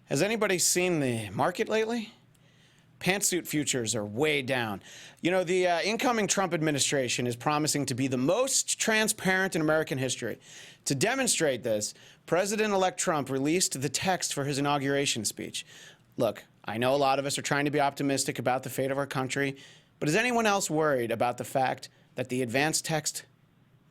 Has anybody seen the market lately? Pantsuit futures are way down. You know, the incoming Trump administration is promising to be the most transparent in American history. To demonstrate this, President-elect Trump released the text for his inauguration speech. Look, I know a lot of us are trying to be optimistic about the fate of our country, but is anyone else worried about the fact that the advanced text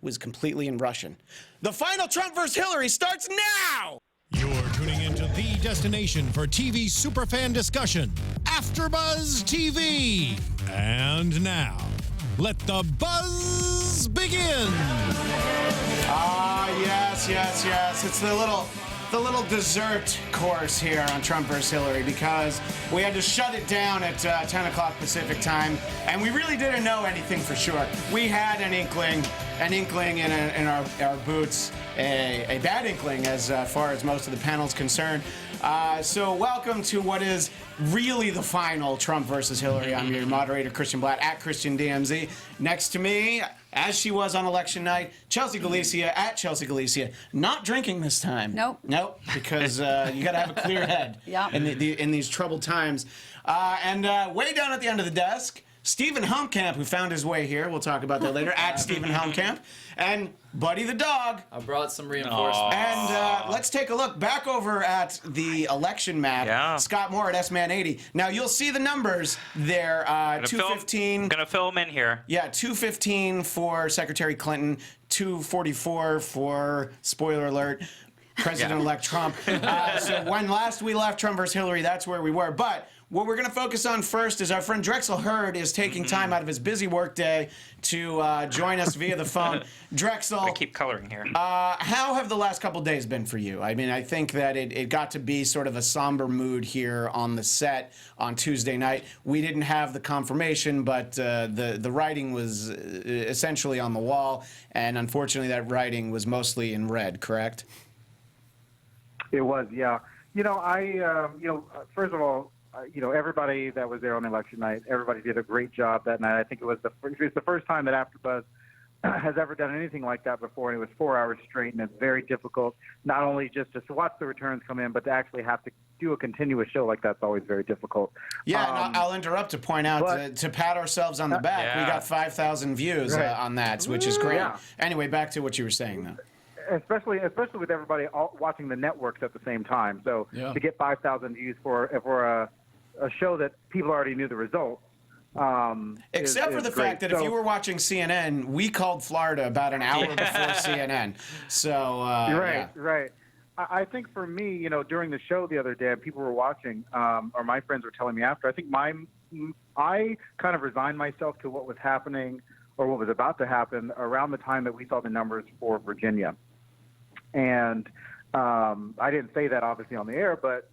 was completely in Russian? The final Trump versus Hillary starts now! You're tuning into the destination for TV superfan discussion, AfterBuzz TV. And now, let the buzz begin. Yes. It's the little dessert course here on Trump versus Hillary, because we had to shut it down at 10 o'clock Pacific time, and we really didn't know anything for sure. We had an inkling in our boots, a bad inkling as far as most of the panel's concerned. So welcome to what is really the final Trump versus Hillary. I'm your moderator, Christian Bladt, at Christian DMZ. Next to me, as she was on election night, Chelsea Galicia, at Chelsea Galicia. Not drinking this time. Nope, because you got to have a clear head in these troubled times. And way down at the end of the desk, Stephen Helmkamp, who found his way here. We'll talk about that later. At Stephen Helmkamp. And Buddy the dog. I brought some reinforcements. And let's take a look back over at the election map. Yeah. Scott Moore at S-Man80. Now, you'll see the numbers there. 215. I'm going to fill them in here. Yeah, 215 for Secretary Clinton, 244 for, spoiler alert, President-elect Trump. So when last we left Trump versus Hillary, that's where we were. But what we're going to focus on first is our friend Drexel Heard is taking time out of his busy workday to join us via the phone. Drexel, I keep coloring here. how have the last couple days been for you? I mean, I think that it got to be sort of a somber mood here on the set on Tuesday night. We didn't have the confirmation, but the writing was essentially on the wall, and unfortunately that writing was mostly in red, correct? It was, yeah. First of all, everybody that was there on election night, everybody did a great job that night. I think it was the first time that AfterBuzz has ever done anything like that before, and it was 4 hours straight, and it's very difficult, not only just to watch the returns come in, but to actually have to do a continuous show like that's always very difficult. Yeah, and I'll interrupt to point out, to pat ourselves on the back, we got 5,000 views on that, which is great. Yeah. Anyway, back to what you were saying, though. Especially with everybody watching the networks at the same time. So to get 5,000 views for a show that people already knew the results. Except for the fact that if you were watching CNN, we called Florida about an hour before CNN. So right. I think for me, during the show the other day, people were watching, or my friends were telling me after. I think I kind of resigned myself to what was happening or what was about to happen around the time that we saw the numbers for Virginia. And I didn't say that obviously on the air, but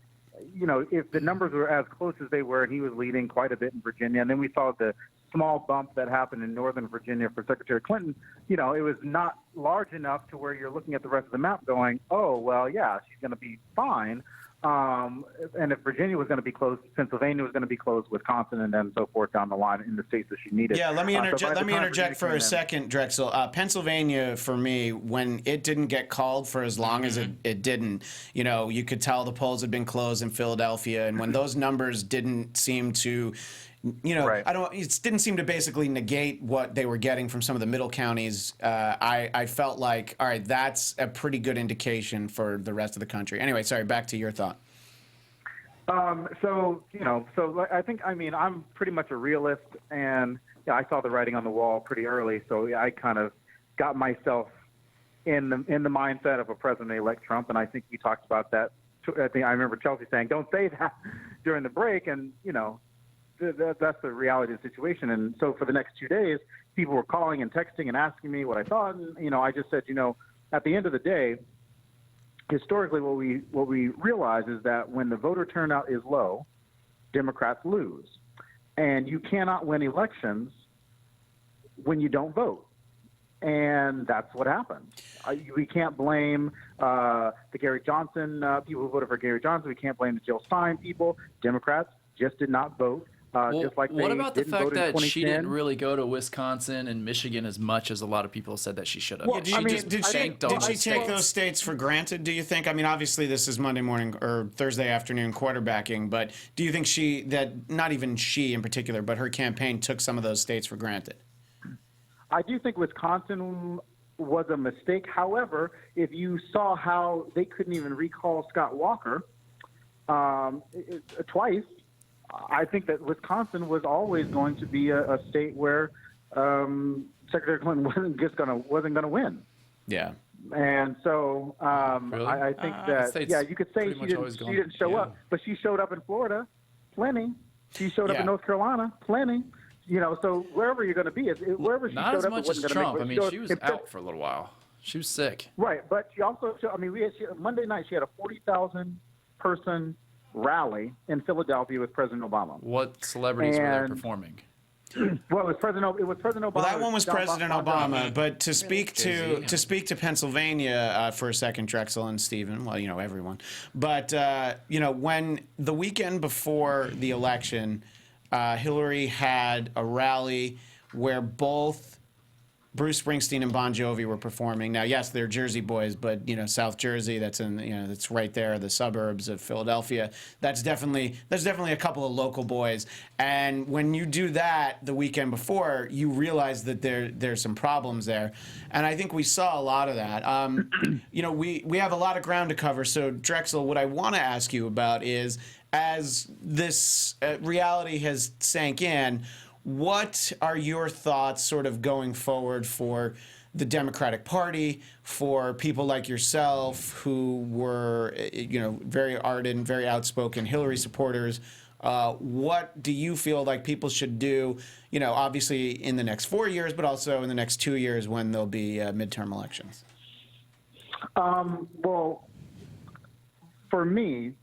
if the numbers were as close as they were, and he was leading quite a bit in Virginia, and then we saw the small bump that happened in Northern Virginia for Secretary Clinton, it was not large enough to where you're looking at the rest of the map going, oh, well, yeah, she's going to be fine. And if Virginia was going to be closed, Pennsylvania was going to be closed, Wisconsin, and then so forth down the line in the states that she needed. Yeah, let me interject for a second, Drexel. Pennsylvania, for me, when it didn't get called for as long as it didn't, you could tell the polls had been closed in Philadelphia, and when those numbers didn't seem to it didn't seem to basically negate what they were getting from some of the middle counties. I felt like, all right, that's a pretty good indication for the rest of the country. Anyway, sorry, back to your thought. So I think, I'm pretty much a realist, and I saw the writing on the wall pretty early. So I kind of got myself in the mindset of a President-elect Trump, and I think we talked about that. I remember Chelsea saying, "Don't say that" during the break, and that's the reality of the situation. And so for the next 2 days, people were calling and texting and asking me what I thought. And, I just said, at the end of the day, historically what we realize is that when the voter turnout is low, Democrats lose. And you cannot win elections when you don't vote. And that's what happened. We can't blame the Gary Johnson people who voted for Gary Johnson. We can't blame the Jill Stein people. Democrats just did not vote just like what they about the didn't fact vote in that she 2010. didn't really go to Wisconsin and Michigan as much as a lot of people said that she should have? Well, She I mean, just Did banked on she those take states. those states for granted, do you think? I mean, obviously this is Monday morning or Thursday afternoon quarterbacking, but do you think not even she in particular, but her campaign took some of those states for granted? I do think Wisconsin was a mistake. However, if you saw how they couldn't even recall Scott Walker twice, I think that Wisconsin was always going to be a state where Secretary Clinton wasn't gonna win. Yeah. And so Really? I think State's you could say pretty much always she gone- didn't show yeah. up, but she showed up in Florida, plenty. She showed up Yeah. in North Carolina, plenty. So wherever you're going to be, wherever she Not showed as up, much it wasn't as going to Trump. I make. mean, she was out for a little while. She was sick. Right, but she also, Monday night she had a 40,000 person rally in Philadelphia with President Obama. What celebrities were there And- performing? Well, it was President Obama. Well, that one was John President Bon Obama, Jovi. but to speak Jay-Z. to speak to Pennsylvania for a second, Drexel and Stephen, well, everyone, but when the weekend before the election, Hillary had a rally where both Bruce Springsteen and Bon Jovi were performing. Now, yes, they're Jersey boys, but South Jersey, that's that's right there, the suburbs of Philadelphia. That's definitely a couple of local boys. And when you do that the weekend before, you realize that there's some problems there. And I think we saw a lot of that. We have a lot of ground to cover. So Drexel, what I want to ask you about is, as this reality has sank in, what are your thoughts sort of going forward for the Democratic Party, for people like yourself who were, very ardent, very outspoken Hillary supporters? What do you feel like people should do, obviously in the next 4 years, but also in the next 2 years when there'll be midterm elections? Well, for me,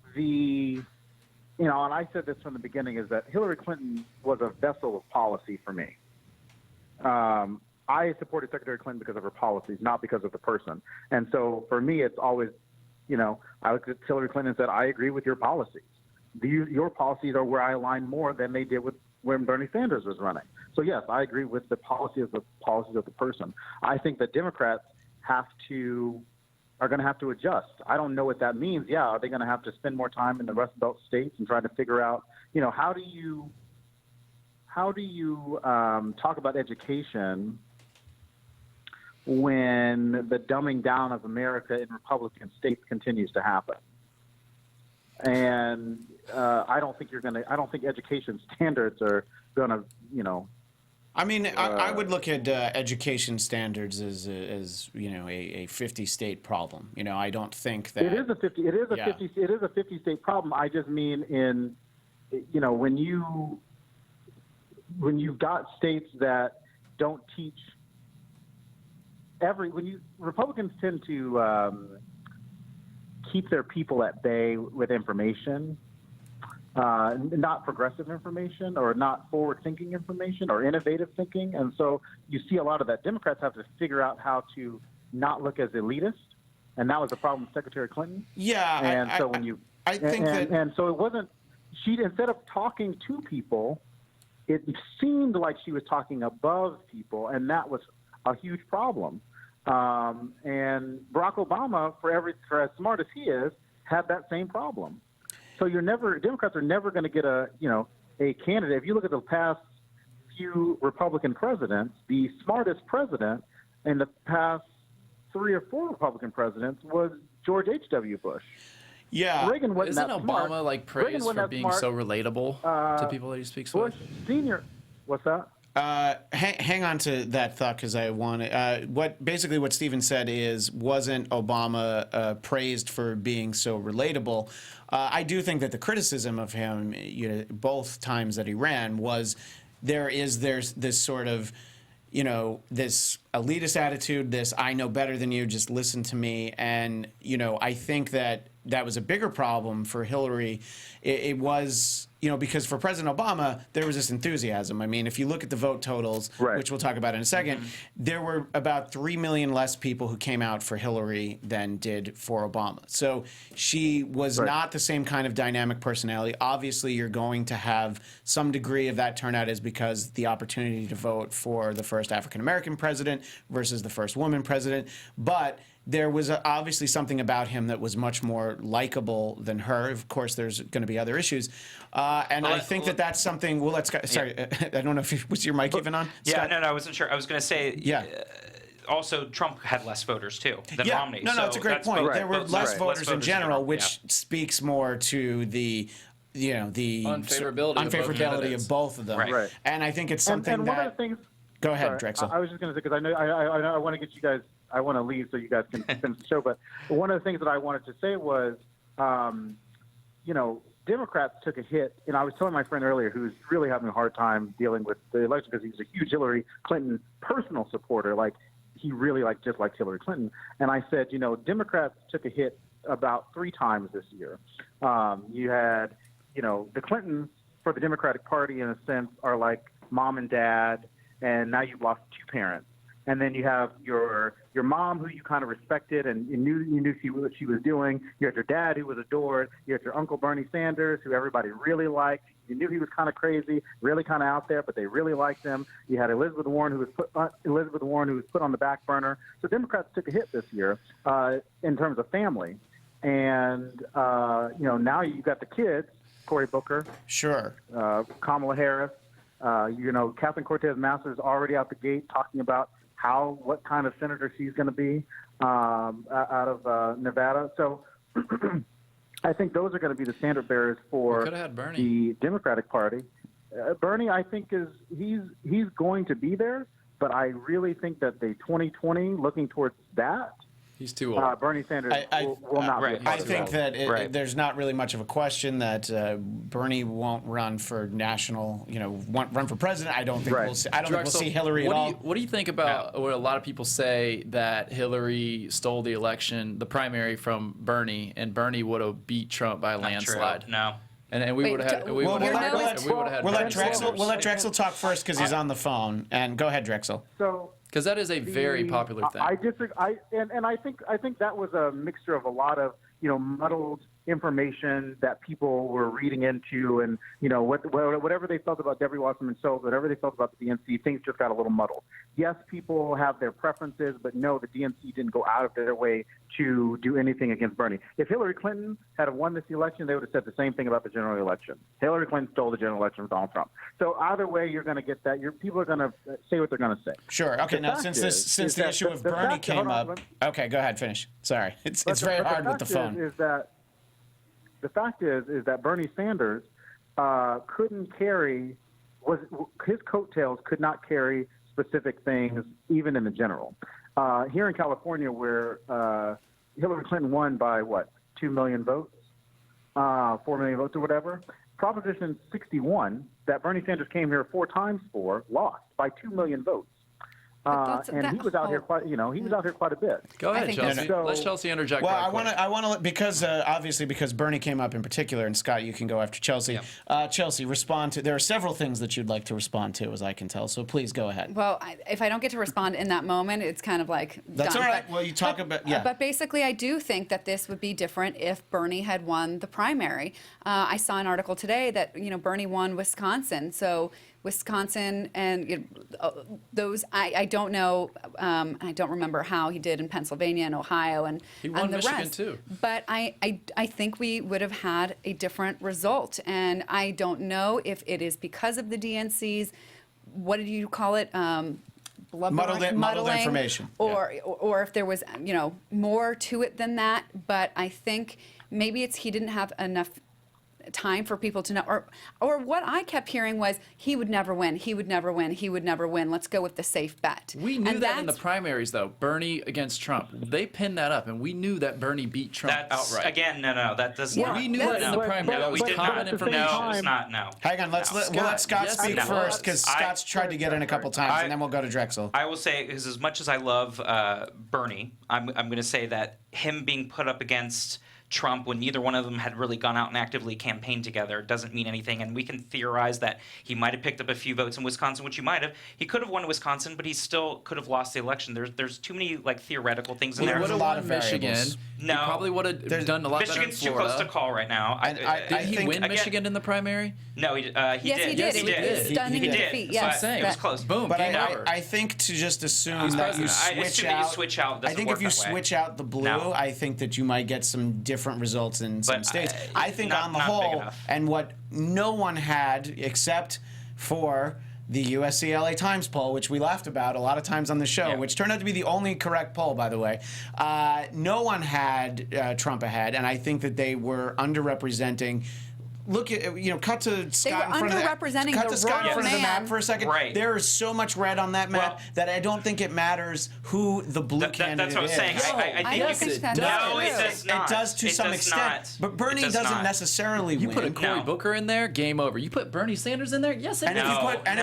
and I said this from the beginning, is that Hillary Clinton was a vessel of policy for me. I supported Secretary Clinton because of her policies, not because of the person. And so for me, it's always, I looked at Hillary Clinton and said, I agree with your policies. Your policies are where I align more than they did with when Bernie Sanders was running. So yes, I agree with the policies of the person. I think that Democrats are going to have to adjust. I don't know what that means. Yeah, are they going to have to spend more time in the Rust Belt states and try to figure out, how do you talk about education when the dumbing down of America in Republican states continues to happen? And I don't think education standards are going to, I mean, I would look at education standards as a 50-state problem. I don't think that it is a 50 state problem. I just mean when you've got states that don't teach Republicans tend to keep their people at bay with information. Not progressive information or not forward-thinking information or innovative thinking. And so you see a lot of that. Democrats have to figure out how to not look as elitist. And that was the problem with Secretary Clinton. Yeah. And so it wasn't, instead of talking to people, it seemed like she was talking above people. And that was a huge problem. And Barack Obama, for as smart as he is, had that same problem. So Democrats are never going to get a candidate. If you look at the past few Republican presidents, the smartest president in the past 3 or 4 Republican presidents was George H.W. Bush. Yeah. Reagan wasn't Isn't that Obama smart. praised for being so relatable to people that he speaks with? Bush Senior, what's that? Hang on to that thought because I want to. What Stephen said wasn't Obama praised for being so relatable. I do think that the criticism of him, both times that he ran, was there's this sort of, this elitist attitude, this I know better than you, just listen to me, and I think that was a bigger problem for Hillary. It was because for President Obama, there was this enthusiasm. I mean, if you look at the vote totals, which we'll talk about in a second, there were about 3 million less people who came out for Hillary than did for Obama. So she was not the same kind of dynamic personality. Obviously, you're going to have some degree of that turnout is because the opportunity to vote for the first African-American president versus the first woman president. But there was obviously something about him that was much more likable than her. Of course, there's going to be other issues. And I think that's something, well, let's, sorry, I don't know if, was your mic even on? Yeah, Scott? no, I wasn't sure. I was going to say, also Trump had less voters too than Romney. No, it's a great point. There were less voters in general, which yeah. speaks more to the the unfavorability of both of them. Right. And I think it's something and one that. of the things, Go ahead, sorry, Drexel. I was just going to say, because I know I want to get you guys. I want to leave so you guys can finish the show. But one of the things that I wanted to say was, Democrats took a hit, and I was telling my friend earlier who's really having a hard time dealing with the election because he was a huge Hillary Clinton personal supporter. Like, he really just liked Hillary Clinton. And I said, Democrats took a hit about 3 times this year. You had, the Clintons for the Democratic Party, in a sense, are like mom and dad, and now you've lost 2 parents. And then you have your mom, who you kind of respected and you knew what she was doing. You had your dad, who was adored. You had your Uncle Bernie Sanders, who everybody really liked. You knew he was kind of crazy, really kind of out there, but they really liked him. You had Elizabeth Warren, who was put on the back burner. So Democrats took a hit this year in terms of family. And now you've got the kids, Cory Booker, Kamala Harris. Catherine Cortez Master is already out the gate talking about what kind of senator she's going to be out of Nevada. So I think those are going to be the standard bearers for the Democratic Party. Bernie, I think he's going to be there, but I really think that the 2020, looking towards that, he's too old. Bernie Sanders will not be. I think that there's not really much of a question that Bernie won't run for national, won't run for president. I don't think we'll see. I don't think we'll see Hillary at all. What do you think about what a lot of people say that Hillary stole the election, the primary from Bernie, and Bernie would have beat Trump by a landslide? True. No. And we would have had. We'll let Drexel talk first because he's on the phone. And go ahead, Drexel. Because that is a very popular thing. I disagree. I think that was a mixture of a lot of muddled information that people were reading into, and whatever they felt about Debbie Wasserman Schultz, whatever they felt about the DNC, things just got a little muddled. Yes, people have their preferences, but no, the DNC didn't go out of their way to do anything against Bernie. If Hillary Clinton had won this election, they would have said the same thing about the general election. Hillary Clinton stole the general election from Donald Trump. So either way, you're going to get that. People are going to say what they're going to say. Sure. Okay. Now, since the issue of Bernie came up, okay, go ahead, finish. Sorry, it's very hard with the phone. The fact is that Bernie Sanders couldn't carry his coattails could not carry specific things even in the general. Here in California, where Hillary Clinton won by 2 million votes, 4 million votes or whatever. Proposition 61 that Bernie Sanders came here 4 times for lost by 2 million votes. And he was out here quite a bit. Go ahead, Chelsea. Let Chelsea interject. Well, I want to because obviously because Bernie came up in particular, and Scott, you can go after Chelsea. Yep. Chelsea, respond to. There are several things that you'd like to respond to, as I can tell. So please go ahead. Well, if I don't get to respond in that moment, it's kind of like that's done. all right. Well, you talk about But basically, I do think that this would be different if Bernie had won the primary. I saw an article today that Bernie won Wisconsin, so. Wisconsin and those I don't know. I don't remember how he did in Pennsylvania and Ohio and he won the Michigan rest. Too. But I think we would have had a different result, and I don't know if it is because of the DNC's. What did you call it? Muddled information, or if there was more to it than that. But I think maybe he didn't have enough time for people to know, or what I kept hearing was he would never win, he would never win, he would never win. Let's go with the safe bet. We knew that in the primaries, though. Bernie against Trump, they pinned that up, and we knew that Bernie beat Trump outright. Again, no, that doesn't. We knew that in the primary. That was common information. No, it's not. No. Hang on, we'll let Scott speak first because Scott's tried to get in a couple times, and then we'll go to Drexel. I will say, because as much as I love Bernie, I'm going to say that him being put up against Trump when neither one of them had really gone out and actively campaigned together doesn't mean anything. And we can theorize that he might have picked up a few votes in Wisconsin, which he might have. He could have won Wisconsin, but he still could have lost the election. There's too many like theoretical things in there. He would have won Michigan. No. He probably would have done a lot better in Michigan's too Florida. close to call right now. Did he win Michigan in the primary? No, he did. Yes, he did. Yes, It he was did. stunning He did. defeat. That's what I'm Yes, saying. It was close. Boom. But game over. I think to just assume He's that you president. I switch assume that you out, switch out doesn't I think work if you that way. switch out the blue, No. I think that you might get some different results in some But, states. I think not- on the not big whole, enough. and what no one had except for the USC LA Times poll, which we laughed about a lot of times on the show, Yeah. which turned out to be the only correct poll, by the way. No one had Trump ahead, and I think that they were underrepresenting. Look at cut to Scott in were front of underrepresenting cut the to Scott in rural front of the map man. for a second. Right. There is so much red on that map Well, that I don't think it matters who the blue candidate that's what I'm is. saying. I I think don't you think could. that's No, true. it does not. It does to It some does extent, not. but Bernie It does doesn't not. necessarily You win. put a Cory No. Booker in there, game over. You put Bernie Sanders in there, yes, it and if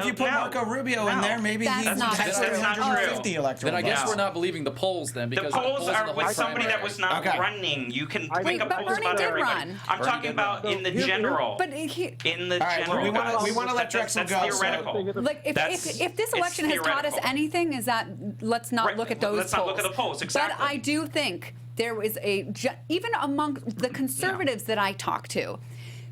is. you put No. Marco Rubio in No. there, maybe That's he not has true. That's not 150 true. electoral Then I guess votes. we're not believing the polls then The because polls in are the with whole somebody that primary. was not Okay. running. You can Wait, make up but polls Bernie about did everybody. run. I'm Bernie talking did about run. in the general. But he, In the All right, general. we wanna- guys. we wanna let That's- Drexel that's go, so- theoretical. like if this election has taught us theoretical. anything, is that let's not Right, look at those let's polls. not look at the polls, exactly. But I do think there is even among the conservatives that I talk to,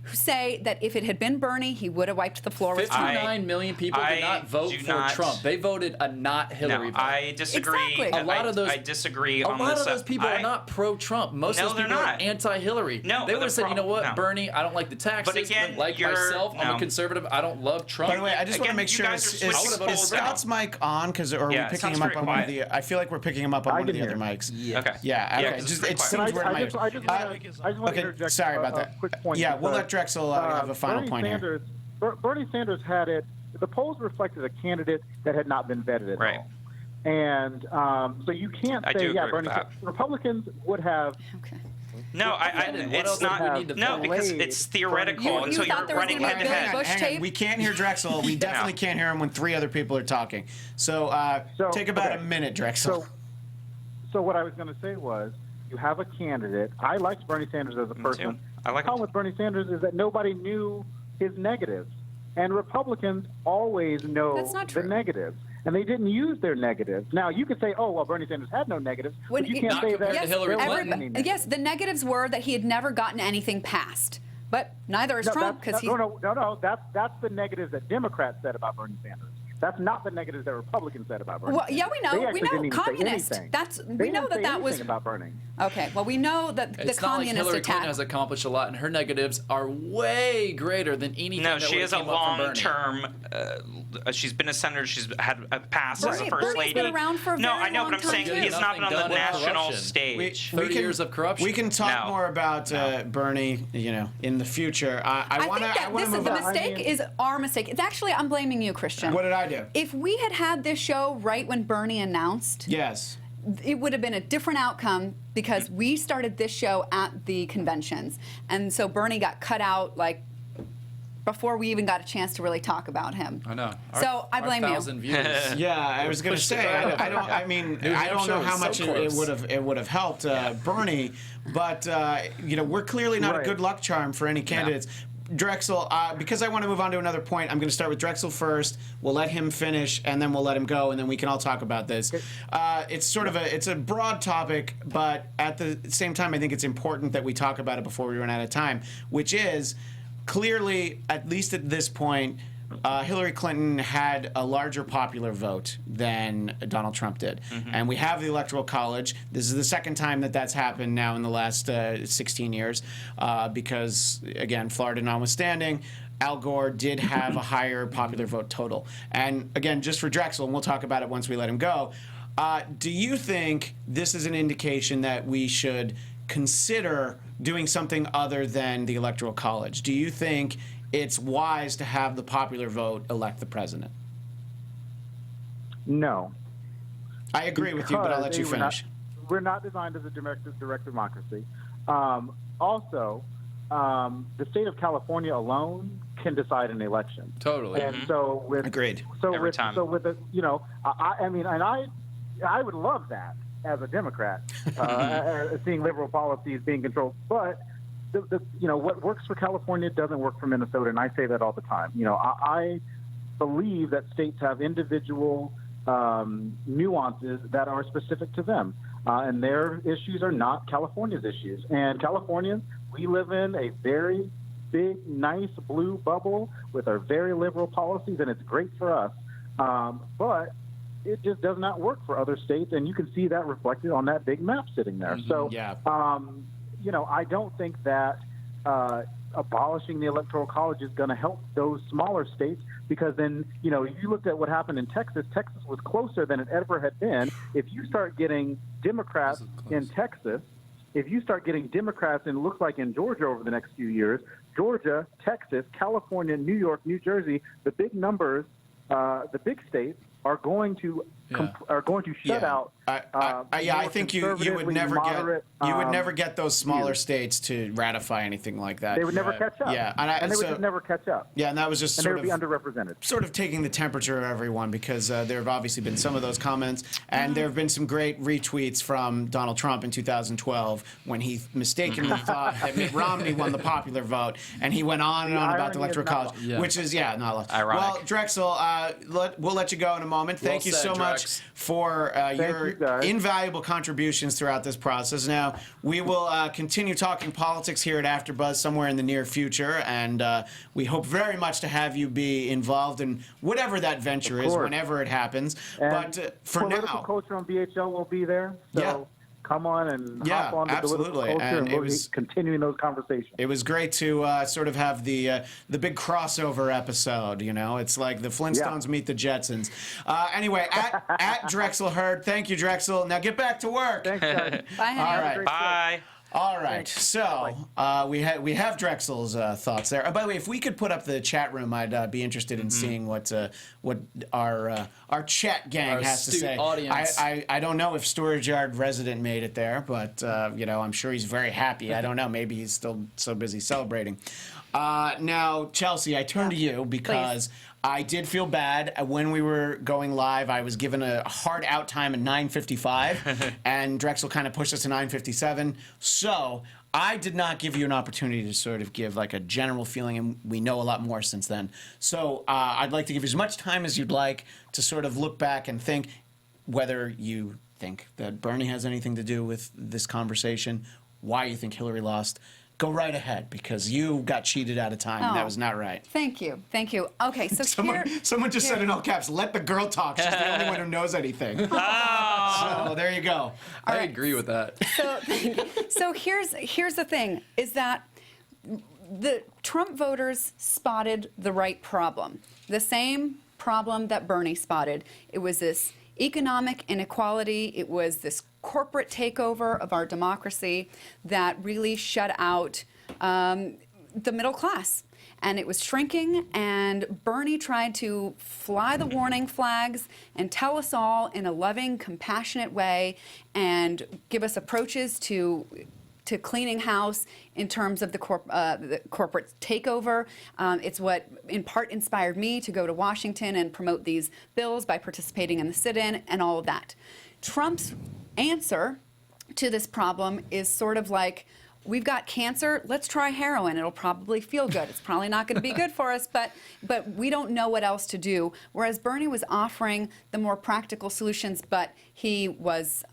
who say that if it had been Bernie, he would have wiped the floor with Trump. 59 million people I did not vote do for not- Trump. They voted a not Hillary No, vote. I disagree. Exactly. A lot of those, I disagree a on lot this. of those people are not pro-Trump. Most No, of those they're people are not. anti-Hillary. No, they but would have the said, you know what, no. Bernie, I don't like the taxes. But again, like you're- myself, I'm no. a conservative. I don't love Trump. By the way, I just want to Again, make you sure guys is, are is, switching is polls Scott's mic on? Because are we Yeah, it picking sounds him up very on one of quiet. the? I feel like we're picking him up on I one of can the other hear. mics. Okay. Yeah. Okay. 'cause it's Just pretty it quiet. seems Can where I my. just want to Okay. interject Sorry about a that. quick point. Yeah, we'll because, let Drexel have a final Bernie point here. Sanders, Bernie Sanders had it. The polls reflected a candidate that had not been vetted at Right. all. And so you can't I say, do yeah, agree with Bernie. that. Republicans would have. Okay. No, What it's else do we not. need to No, vote? because it's theoretical, You and so thought you're there was running gonna be head to a head. Bush tape? We can't hear Drexel. We definitely can't hear him when three other people are talking. So, take about a minute, Drexel. So what I was going to say was, you have a candidate. I liked Bernie Sanders as a person. too. I like the problem him. with Bernie Sanders is that nobody knew his negatives, and Republicans always know That's not the true. negatives, and they didn't use their negatives. Now you could say, oh well, Bernie Sanders had no negatives, When but you it- can't Not say compared that. to Hillary there Clinton. wasn't any negatives. Yes, the negatives were that he had never gotten anything passed. But neither is No, Trump because he. no. That's the negatives that Democrats said about Bernie Sanders. That's not the negatives that Republicans said about Bernie. Well, yeah, we know. They We actually know. didn't even say Communist. anything. We know didn't that say that was anything about Bernie. okay. Well, we know that the It's not like communist Hillary attack. Clinton has accomplished a lot, and her negatives are way greater than anything. No, that she would've has a came up from Bernie. long-term. She's been a senator. She's had a pass as a Bernie- first Bernie's lady. been around for a no, very I know, long but I'm time, saying too. he has not been on the Nothing done with national corruption. stage. 30 years of corruption. We can talk No. more about Bernie, in the future. I want think to. that I want this to is move the on. mistake is our mistake. It's actually I'm blaming you, Christian. What did I do? If we had this show right when Bernie announced, Yes. it would have been a different outcome because we started this show at the conventions, and so Bernie got cut out like before we even got a chance to really talk about him. I know. So I blame you. 1,000 views. Yeah, I was going to pushed it say. right I don't. I mean, I don't know Hampshire how was much so it close. would have helped Bernie, but we're clearly not a Right. good luck charm for any candidates. Drexel, because I want to move on to another point, I'm going to start with Drexel first. We'll let him finish, and then we'll let him go, and then we can all talk about this. It's sort of it's a broad topic, but at the same time, I think it's important that we talk about it before we run out of time, which is clearly, at least at this point, Hillary Clinton had a larger popular vote than Donald Trump did. And we have the Electoral College. This is the second time that that's happened now in the last 16 years because, again, Florida notwithstanding, Al Gore did have a higher popular vote total. And, again, just for Drexel, and we'll talk about it once we let him go, do you think this is an indication that we should consider doing something other than the Electoral College? Do you think it's wise to have the popular vote elect the president? No. I agree with you, but I'll let you finish. We're not designed as a direct democracy. Also, the state of California alone can decide an election. Totally. And so Agreed. So Every with time. so with the I mean, and I would love that. as a Democrat, seeing liberal policies being controlled. But what works for California doesn't work for Minnesota, and I say that all the time. I believe that states have individual nuances that are specific to them, and their issues are not California's issues. And Californians, we live in a very big, nice blue bubble with our very liberal policies, and it's great for us. But it just does not work for other states, and you can see that reflected on that big map sitting there. So, I don't think that abolishing the Electoral College is going to help those smaller states, because then, you looked at what happened in Texas. Texas was closer than it ever had been. If you start getting Democrats in Texas, if you start getting Democrats, and it looks like in Georgia over the next few years, Georgia, Texas, California, New York, New Jersey, the big numbers, the big states are going to shut out. I think you would never get those smaller states to ratify anything like that. They would never catch up. Yeah, and they would just never catch up. Yeah, and that was just they would be underrepresented. Sort of taking the temperature of everyone, because there have obviously been some of those comments, and there have been some great retweets from Donald Trump in 2012 when he mistakenly thought that Mitt Romney won the popular vote, and he went on and on about the Electoral College, which is not ironic. Well, Drexel, we'll let you go in a moment. Thank you so much for your invaluable contributions throughout this process. Now, we will continue talking politics here at AfterBuzz somewhere in the near future, and we hope very much to have you be involved in whatever that venture is, whenever it happens. And but for political now, culture on BHL will be there. So come on and hop on to political culture, and we'll be continuing those conversations. It was great to sort of have the big crossover episode. It's like the Flintstones meet the Jetsons. Anyway, at Drexel Heard. Thank you, Drexel. Now get back to work. Thanks, guys. Bye, Henry. All right. Bye. All right, so we have Drexel's thoughts there. By the way, if we could put up the chat room, I'd be interested in seeing what our chat gang has to say. Audience. I don't know if Storage Yard resident made it there, but I'm sure he's very happy. I don't know, maybe he's still so busy celebrating. Now, Chelsea, I turn to you because I did feel bad when we were going live. I was given a hard out time at 9:55, and Drexel kind of pushed us to 9:57. So I did not give you an opportunity to sort of give like a general feeling, and we know a lot more since then. So I'd like to give you as much time as you'd like to sort of look back and think whether you think that Bernie has anything to do with this conversation, why you think Hillary lost. Go right ahead, because you got cheated out of time, and that was not right. Thank you. Okay, so someone just said in all caps, "Let the girl talk. She's the only one who knows anything." So there you go. I agree with that. So here's the thing: is that the Trump voters spotted the right problem, the same problem that Bernie spotted. It was this economic inequality. It was this corporate takeover of our democracy that really shut out the middle class. And it was shrinking, and Bernie tried to fly the warning flags and tell us all in a loving, compassionate way and give us approaches to cleaning house in terms of the corporate takeover. It's what in part inspired me to go to Washington and promote these bills by participating in the sit-in and all of that. Trump's answer to this problem is sort of like, we've got cancer, let's try heroin. It'll probably feel good. It's probably not going to be good for us, but we don't know what else to do. Whereas Bernie was offering the more practical solutions, but he was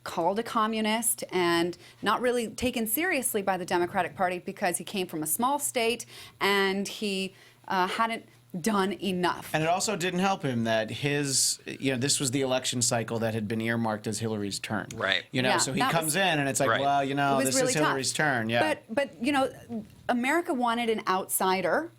called a communist and not really taken seriously by the Democratic Party because he came from a small state and he hadn't done enough. And it also didn't help him that this was the election cycle that had been earmarked as Hillary's turn. Right. So he comes in and it's like, this really is Hillary's tough. turn. Yeah. But America wanted an outsider.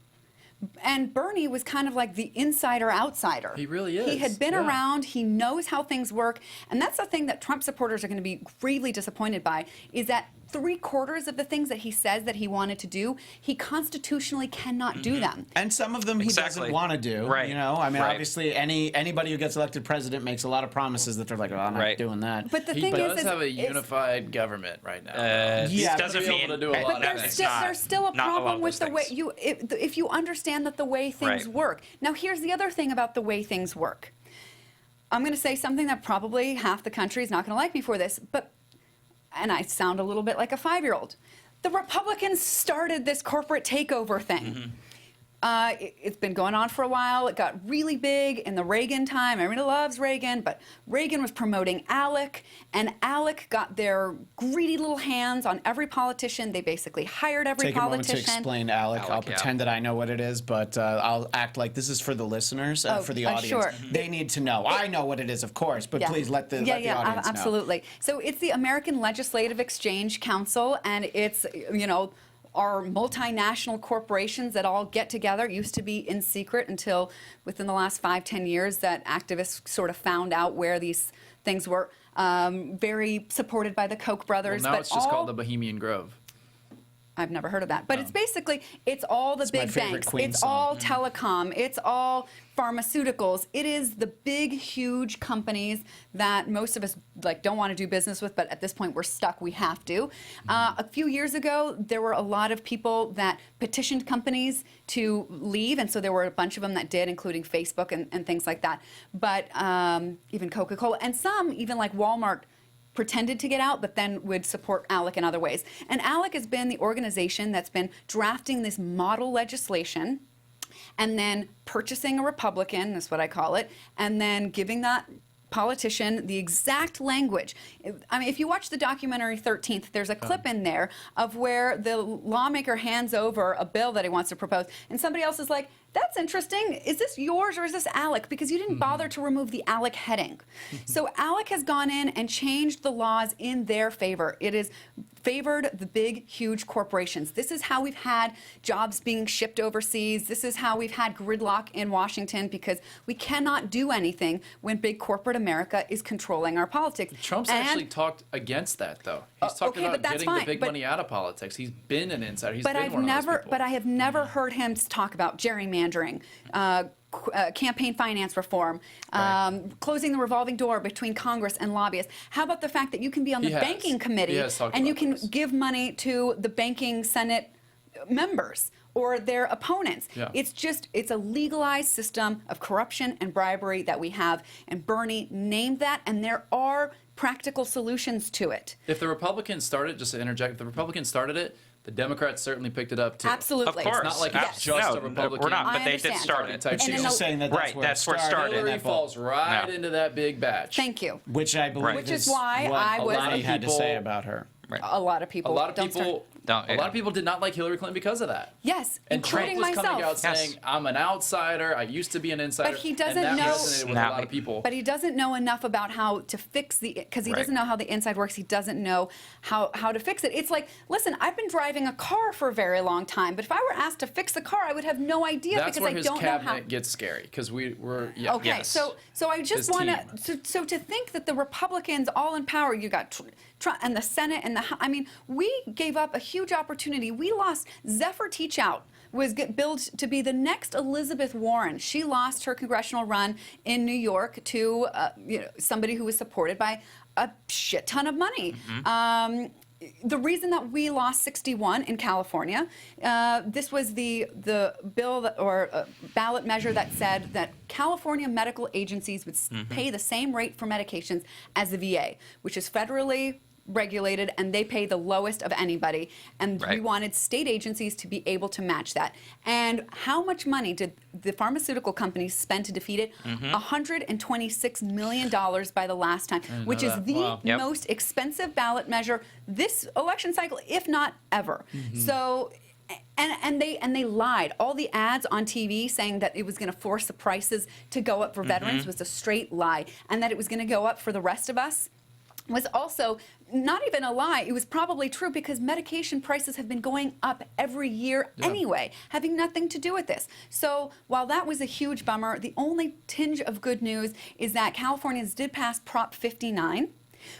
And Bernie was kind of like the insider outsider. He really is. He had been around. He knows how things work. And that's the thing that Trump supporters are going to be gravely disappointed by, is that 3/4 of the things that he says that he wanted to do, he constitutionally cannot do them. And some of them he doesn't want to do. Right. Obviously, anybody who gets elected president makes a lot of promises that they're like, I'm not doing that. But the He thing does is, have a unified government right now. Doesn't mean to do a lot of things. there's still a problem with the way you. if you understand that the way things work. Now, here's the other thing about the way things work. I'm going to say something that probably half the country is not going to like me for this, and I sound a little bit like a 5-year-old. The Republicans started this corporate takeover thing. It's been going on for a while. It got really big in the Reagan time. Everybody loves Reagan, but Reagan was promoting ALEC, and ALEC got their greedy little hands on every politician. They basically hired every Take a moment to politician. explain ALEC. I'll ALEC, yeah. pretend that I know what it is, but I'll act like this is for the listeners, for the audience. Sure. They need to know. I know what it is, of course, but please let the audience know. Absolutely. So it's the American Legislative Exchange Council, and it's, our multinational corporations that all get together. It used to be in secret until within the last 5-10 years that activists sort of found out where these things were. Very supported by the Koch brothers. Well, now but it's just called the Bohemian Grove. I've never heard of that. But it's basically, it's all the my big favorite banks. Queen It's song. all telecom. It's all pharmaceuticals. It is the big, huge companies that most of us don't want to do business with, but at this point we're stuck. We have to. A few years ago, there were a lot of people that petitioned companies to leave, and so there were a bunch of them that did, including Facebook and things like that. But even Coca-Cola, and some, even like Walmart, pretended to get out, but then would support ALEC in other ways. And ALEC has been the organization that's been drafting this model legislation and then purchasing a Republican, that's what I call it, and then giving that politician the exact language. I mean, if you watch the documentary 13th, there's a clip in there of where the lawmaker hands over a bill that he wants to propose, and somebody else is like, that's interesting. Is this yours or is this ALEC? Because you didn't bother to remove the ALEC heading. So ALEC has gone in and changed the laws in their favor. It has favored the big, huge corporations. This is how we've had jobs being shipped overseas. This is how we've had gridlock in Washington, because we cannot do anything when big corporate America is controlling our politics. Trump's actually talked against that, though. He's talked okay, but about that's getting the fine, big but- money out of politics. He's been an insider. He's But been I've one of never, those people. but I have never heard him talk about gerrymandering, campaign finance reform, closing the revolving door between Congress and lobbyists. How about the fact that you can be on the He has. banking committee He has talked and you about can this. give money to the banking Senate members or their opponents? Yeah. It's a legalized system of corruption and bribery that we have, and Bernie named that, and there are practical solutions to it. If the Republicans started, just to interject, if the Republicans started it, the Democrats certainly picked it up too. Absolutely. Of course. It's not like Yes. it's just No, a Republican. we're not, I but they did understand. start it. Type And She's in just the- saying that Right, that's where it started. Hillary and that falls right Yeah. into that big batch. Thank you. Which I believe Which is is why what I was- Alani had to people- say about her. A lot of people. A lot of don't start- people. Don't- A lot of people did not like Hillary Clinton because of that. Yes, And Trump including was myself. coming out Yes. saying, "I'm an outsider. I used to be an insider." But he doesn't and that know- resonated with Now- a lot of people. But he doesn't know enough about how to fix because he Right. doesn't know how the inside works. He doesn't know how to fix it. It's like, listen, I've been driving a car for a very long time, but if I were asked to fix the car, I would have no idea That's because where I his don't know how. cabinet gets scary because we're Okay, Yes. so I just His want team. so to think that the Republicans all in power, you got Trump and the Senate and I mean, we gave up a huge opportunity. We lost Zephyr Teachout was billed to be the next Elizabeth Warren. She lost her congressional run in New York to somebody who was supported by a shit ton of money. The reason that we lost 61 in California, this was the bill or ballot measure that said that California medical agencies would pay the same rate for medications as the VA, which is federally regulated, and they pay the lowest of anybody. And we Right. wanted state agencies to be able to match that. And how much money did the pharmaceutical companies spend to defeat it? $126 million by the last time, which is that. the Wow. Yep. most expensive ballot measure this election cycle, if not ever. So, and they lied. All the ads on TV saying that it was going to force the prices to go up for veterans was a straight lie, and that it was going to go up for the rest of us was also not even a lie. It was probably true because medication prices have been going up every year anyway, having nothing to do with this. So while that was a huge bummer, the only tinge of good news is that Californians did pass Prop 59,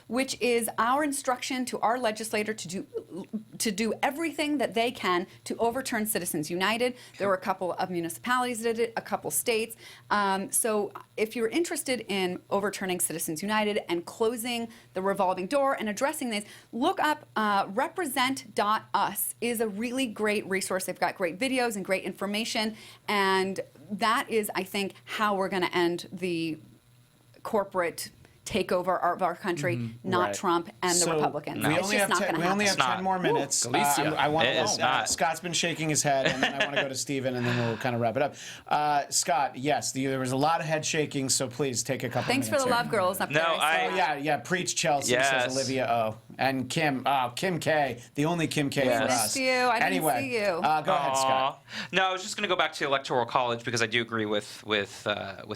which is our instruction to our legislator to do everything that they can to overturn Citizens United. There were a couple of municipalities that did it, a couple states. So if you're interested in overturning Citizens United and closing the revolving door and addressing this, look up represent.us is a really great resource. They've got great videos and great information, and that is, I think, how we're going to end the corporate takeover of our country, not Right. Trump and the So Republicans. we It's only just have not 10, going to we happen. only have It's 10 not. more minutes. Galicia. I want It is not. Scott's been shaking his head, and then I want to go to Stephen, and then we'll kind of wrap it up. Scott, yes, there was a lot of head shaking, so please take a couple Thanks for minutes the here. love girls up No, there. I- So, Yeah, preach Chelsea, Yes. says Olivia O. And Kim K, the only Kim K Yes. for We us. missed you. I didn't anyway, see you. Go ahead, Scott. Aw. No, I was just going to go back to Electoral College because I do agree with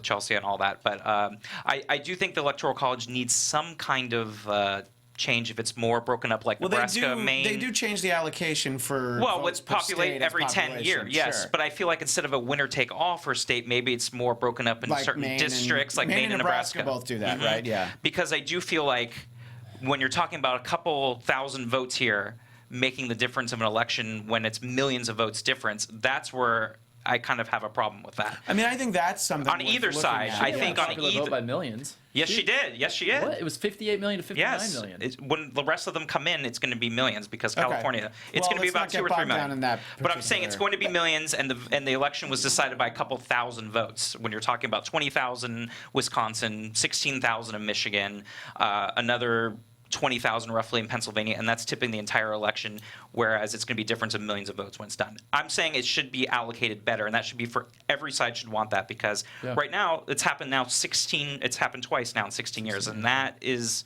Chelsea and all that. But I do think the Electoral College needs some kind of change if it's more broken up like Well, Nebraska, Maine. they do change the allocation for Well, votes with per populate state every as 10 population, years, yes. sure. But I feel like instead of a winner take all for a state, maybe it's more broken up in Like certain Maine districts, like Maine Maine and Nebraska. both do that, right? Yeah. Because I do feel like when you're talking about a couple thousand votes here making the difference of an election when it's millions of votes difference, that's where I kind of have a problem with that. I mean, I think that's something On worth either looking side, at. I think on Popular vote by millions. Yes, she did. Yes, she did. What? It was 58 million to 59 Yes. million. When the rest of them come in, it's going to be millions because Okay. California, it's Well, going to be let's not about get 2 or 3 bogged down million. in that But I'm saying it's particular- going to be millions, and the election was decided by a couple thousand votes. When you're talking about 20,000 Wisconsin, 16,000 in Michigan, another 20,000 roughly in Pennsylvania, and that's tipping the entire election, whereas it's going to be difference of millions of votes when it's done. I'm saying it should be allocated better, and that should be for every side should want that because right now it's happened twice now in 16 years, and that is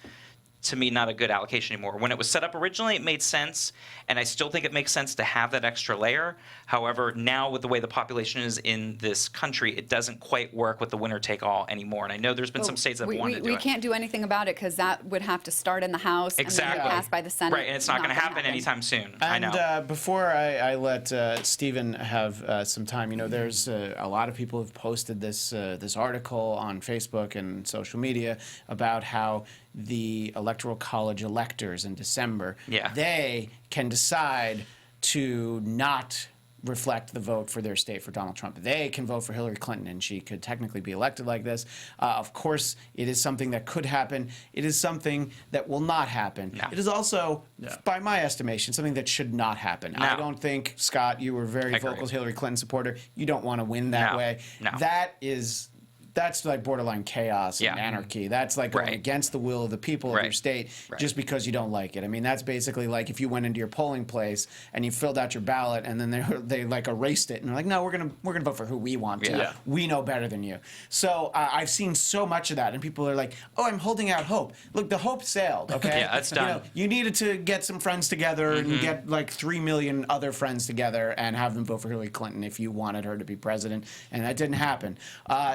to me not a good allocation anymore. When it was set up originally, it made sense, and I still think it makes sense to have that extra layer. However, now with the way the population is in this country, it doesn't quite work with the winner take all anymore. And I know there's been some states that we, wanted to do we it. can't do anything about it because that would have to start in the House Exactly. and then passed by the Senate. Right, and it's not going to gonna happen anytime soon. I And know. before I let Stephen have some time, there's a lot of people who've posted this article on Facebook and social media about how the Electoral College electors in December, they can decide to not reflect the vote for their state for Donald Trump. They can vote for Hillary Clinton, and she could technically be elected like this. Of course, it is something that could happen. It is something that will not happen. No. It is also, by my estimation, something that should not happen. No. I don't think, Scott, you were a very Agree. vocal Hillary Clinton supporter. You don't want to win that No. way. No. That's like borderline chaos and anarchy. That's like going against the will of the people of your state just because you don't like it. I mean, that's basically like if you went into your polling place and you filled out your ballot and then they like erased it and they're like, no, we're gonna vote for who we want to. Yeah. We know better than you. So I've seen so much of that, and people are like, oh, I'm holding out hope. Look, the hope sailed. Okay, Yeah, it's done. You needed to get some friends together and get like 3 million other friends together and have them vote for Hillary Clinton if you wanted her to be president, and that didn't happen.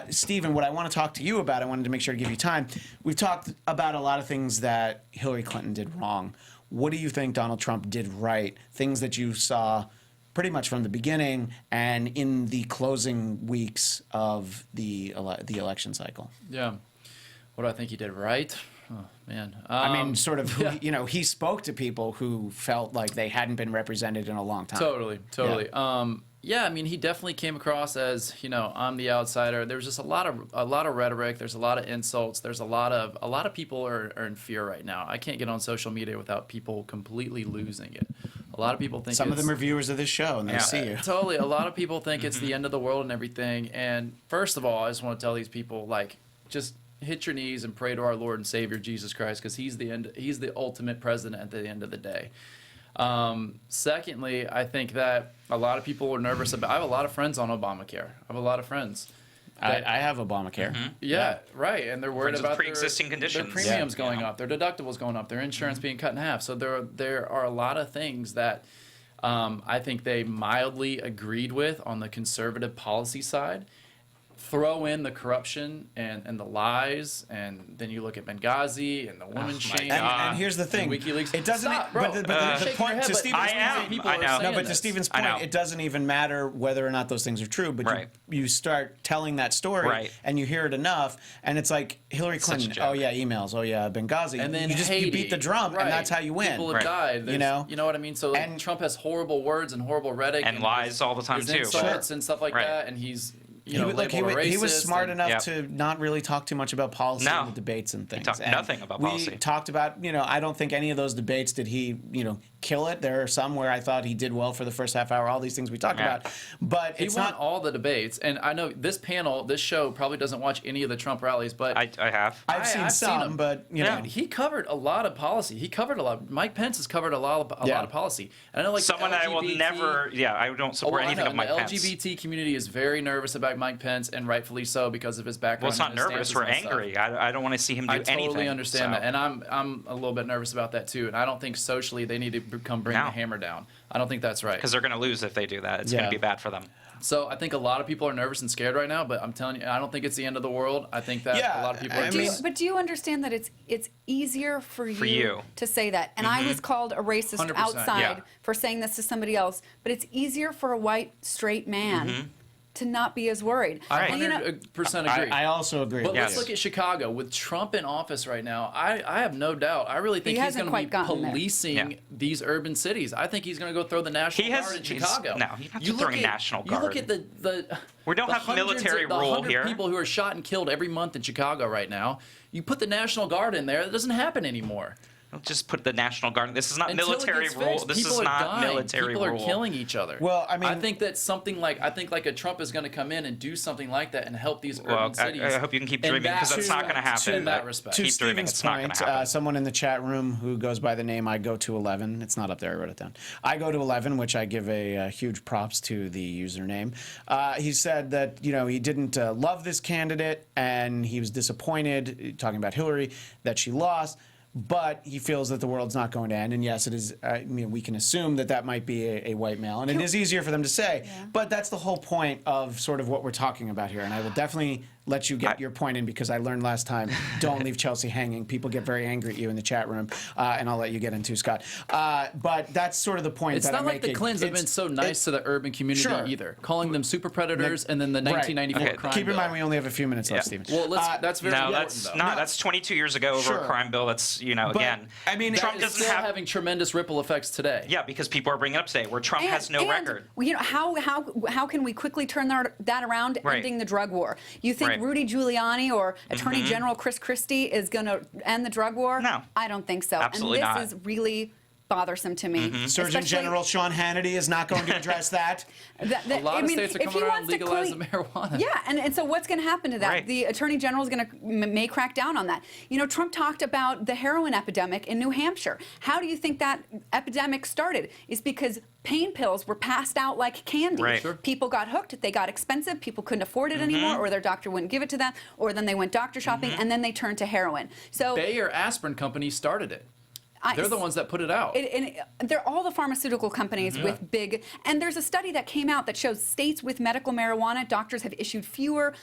Stephen, what I want to talk to you about, I wanted to make sure to give you time. We've talked about a lot of things that Hillary Clinton did wrong. What do you think Donald Trump did right? Things that you saw pretty much from the beginning and in the closing weeks of the election cycle. Yeah. What do I think he did right? Oh, man. I mean, sort of, he spoke to people who felt like they hadn't been represented in a long time. Totally. Yeah, I mean, he definitely came across as, I'm the outsider. There's just a lot of rhetoric. There's a lot of insults. There's a lot of people are in fear right now. I can't get on social media without people completely losing it. A lot of people think some of them are viewers of this show and they see you. Totally. A lot of people think it's the end of the world and everything. And first of all, I just want to tell these people, just hit your knees and pray to our Lord and Savior Jesus Christ, because he's the ultimate president at the end of the day. Secondly, I think that a lot of people are nervous about. I have a lot of friends on Obamacare. I have a lot of friends. I have Obamacare. Yeah, right. And they're worried Friends with about pre-existing their conditions. premiums going up, their deductibles going up, their insurance being cut in half. So there are a lot of things that I think they mildly agreed with on the conservative policy side. Throw in the corruption and the lies, and then you look at Benghazi and the woman shaming. And here's the thing: WikiLeaks. it doesn't. Stop, bro. But the point to Stephen's I know. No, but to Stephen's point, it doesn't even matter whether or not those things are true. But you start telling that story, and you hear it enough, and it's like Hillary Clinton. Oh yeah, emails. Oh yeah, Benghazi. And then you beat the drum, and that's how you win. People have died. You know what I mean. So and Trump has horrible words and horrible rhetoric and lies all the time there's too. Insults and stuff like that, and he's labeled a racist. He was smart enough Yep. to not really talk too much about policy No. in the debates and things. talked And nothing about policy. We talked about, I don't think any of those debates did he, kill it. There are some where I thought he did well for the first half hour, all these things we talked Yeah. about. But He it's won not all the debates, and I know this show probably doesn't watch any of the Trump rallies, but I have. I've seen I've some, seen him. but Yeah. he covered a lot of policy. He covered a lot. Mike Pence has covered a lot of policy. And I know, like, Someone the that I will LGBT never. Yeah, I don't support anything of Mike the Pence. LGBT community is very nervous about Mike Pence, and rightfully so because of his background. Well, it's not and his nervous. stances We're and stuff. angry. I don't want to see him do I anything. totally understand so. that, and I'm a little bit nervous about that too. And I don't think socially they need to bring No. the hammer down. I don't think that's right. Because they're going to lose if they do that. It's Yeah. going to be bad for them. So I think a lot of people are nervous and scared right now, but I'm telling you, I don't think it's the end of the world. I think that Yeah, a lot of people I are mean- just. But do you understand that it's easier for you. to say that? And I was called a racist 100%, outside yeah. for saying this to somebody else. But it's easier for a white straight man to not be as worried. I Right. And, you know, 100% agree. I also agree. But with let's you. look at Chicago. With Trump in office right now, I have no doubt. I really think He he's hasn't going to be quite gotten there. policing Yeah. these urban cities. I think he's going to go throw the National He has- Guard in he's- Chicago. no, he's not You look throwing at- National You look Guard. at the We don't the have hundreds military of, the rule 100 here. people who are shot and killed every month in Chicago right now. You put the National Guard in there, that doesn't happen anymore. Don't just put the National Guard. This is not Until it military gets rule. fixed, This people is are not dying. military people rule. People are killing each other. Well, I mean- I think that a Trump is going to come in and do something like that and help these Well, urban cities. I hope you can keep in dreaming because that that's not going to respect. happen. In that respect. To Keep dreaming. Stephen's It's not going point, to happen. someone in the chat room who goes by the name I go to 11. It's not up there. I wrote it down. I go to 11, which I give a huge props to the username. He said that he didn't love this candidate and he was disappointed, talking about Hillary, that she lost. But he feels that the world's not going to end. And yes, it is. We can assume that might be a white male. And it is easier for them to say. Yeah. But that's the whole point of sort of what we're talking about here. And I will definitely let you get your point in because I learned last time, don't leave Chelsea hanging. People get very angry at you in the chat room. And I'll let you get into, Scott. But that's sort of the point It's that not I'm like making. the Clintons have been so nice to the urban community Sure. either, calling them super predators and then the Right. 1994 Okay. crime Keep in bill. mind we only have a few minutes left, Yeah. Stephen. Well, that's very No, important, that's though. not. That's 22 years ago over Sure. a crime bill. That's again. I mean, That Trump is doesn't still have. having tremendous ripple effects today. Yeah, because people are bringing it up today, where Trump has no and, record. How can we quickly turn that around, Right. ending the drug war? You think Right. Rudy Giuliani or Attorney General Chris Christie is going to end the drug war? No. I don't think so. Absolutely and not. this is really bothersome to me. Surgeon Especially- General Sean Hannity is not going to address that. A lot of states are if coming he around wants to legalizing clean- marijuana. Yeah, and so what's going to happen to that? Right. The Attorney General is going to may crack down on that. Trump talked about the heroin epidemic in New Hampshire. How do you think that epidemic started? It's because pain pills were passed out like candy. Right. Sure. People got hooked. They got expensive. People couldn't afford it anymore, or their doctor wouldn't give it to them, or then they went doctor shopping, and then they turned to heroin. So Bayer Aspirin Company started it. They're the ones that put it out. They're all the pharmaceutical companies with big, and there's a study that came out that shows states with medical marijuana, doctors have issued fewer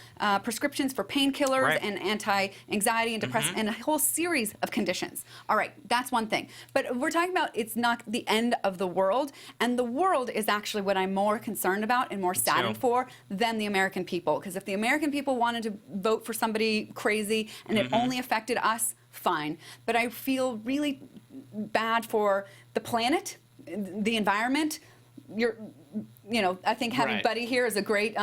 prescriptions for painkillers Right. and anti-anxiety and depressant and a whole series of conditions. All right, that's one thing. But we're talking about it's not the end of the world, and the world is actually what I'm more concerned about and more saddened for than the American people. Because if the American people wanted to vote for somebody crazy and it only affected us, fine. But I feel really bad for the planet, the environment. I think having Right. Buddy here is a great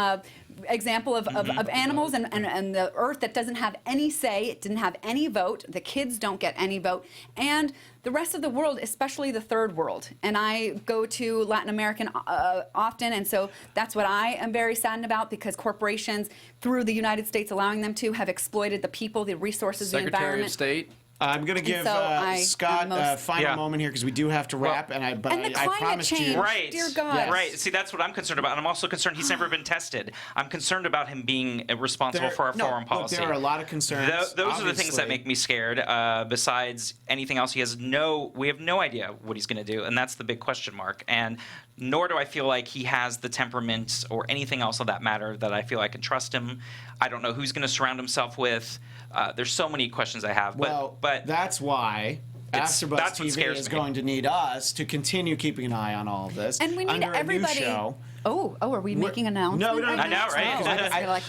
example of animals and the earth that doesn't have any say. It didn't have any vote. The kids don't get any vote. And the rest of the world, especially the third world. And I go to Latin American often, and so that's what I am very saddened about because corporations, through the United States allowing them to, have exploited the people, the resources, the Secretary environment. of State. I'm going to give so I Scott am a most- final Yeah. moment here because we do have to wrap. And the I climate promised change. you. Right. Dear God. Yes. Right. See, that's what I'm concerned about. And I'm also concerned he's never been tested. I'm concerned about him being responsible for our foreign policy. Look, there are a lot of concerns. Those are the things that obviously. make me scared. Besides anything else, we have no idea what he's going to do, and that's the big question mark. And nor do I feel like he has the temperament or anything else of that matter that I feel I can trust him. I don't know who's going to surround himself with. There's so many questions I have. But that's why AfterBuzz that's what TV scares is me. going to need us to continue keeping an eye on all of this. And we need under everybody. A new show. are we making announcements? No, we don't. right I know, now? right? Oh, I was like,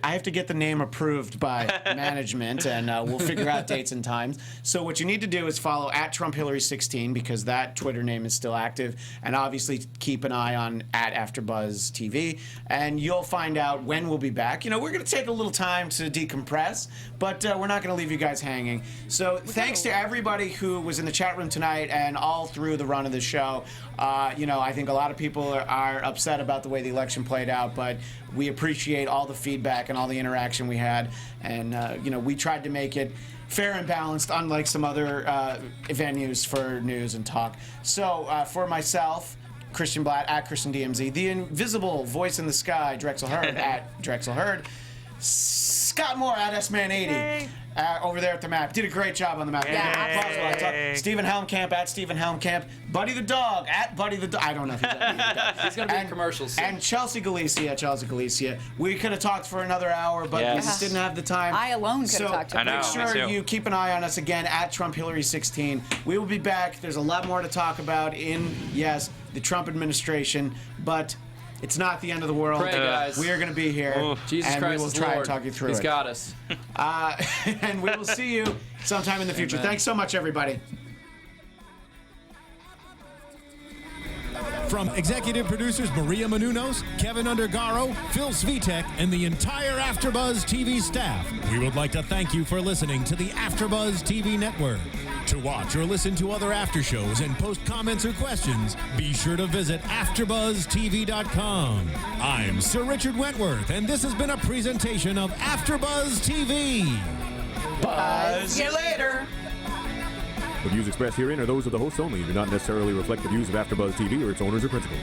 I have to get the name approved by management, and we'll figure out dates and times. So what you need to do is follow @TrumpHillary16 because that Twitter name is still active, and obviously keep an eye on @AfterBuzz TV, and you'll find out when we'll be back. You know, we're going to take a little time to decompress, but we're not going to leave you guys hanging. So thanks to everybody who was in the chat room tonight and all through the run of the show. You know, I think a lot of people are upset about the way the election played out, but we appreciate all the feedback and all the interaction we had. And, you know, we tried to make it fair and balanced, unlike some other venues for news and talk. So for myself, Christian Bladt, @ChristianDMZ, the invisible voice in the sky, Drexel Heard, @Drexel Heard, Scott Moore, @SMan80. Over there at the map. Did a great job on the map. Yeah, Stephen Helmkamp, @Stephen Helmkamp. Buddy the Dog, @Buddy the Dog. I don't know if He's going to be in commercials soon. And Chelsea Galicia, @Chelsea Galicia. We could have talked for another hour, but we just didn't have the time. I alone could have talked to I know, Make me sure too. you keep an eye on us again, @TrumpHillary16. We will be back. There's a lot more to talk about in, yes, the Trump administration, but it's not the end of the world. Pray, guys. We are going to be here, Jesus and Christ we will is try Lord. and talk you through He's it. got us. And we will see you sometime in the future. Amen. Thanks so much, everybody. From executive producers Maria Menounos, Kevin Undergaro, Phil Svitek, and the entire AfterBuzz TV staff, we would like to thank you for listening to the AfterBuzz TV network. To watch or listen to other after shows and post comments or questions, be sure to visit AfterBuzzTV.com. I'm Sir Richard Wentworth, and this has been a presentation of AfterBuzz TV. Buzz you later. The views expressed herein are those of the hosts only and do not necessarily reflect the views of AfterBuzz TV or its owners or principals.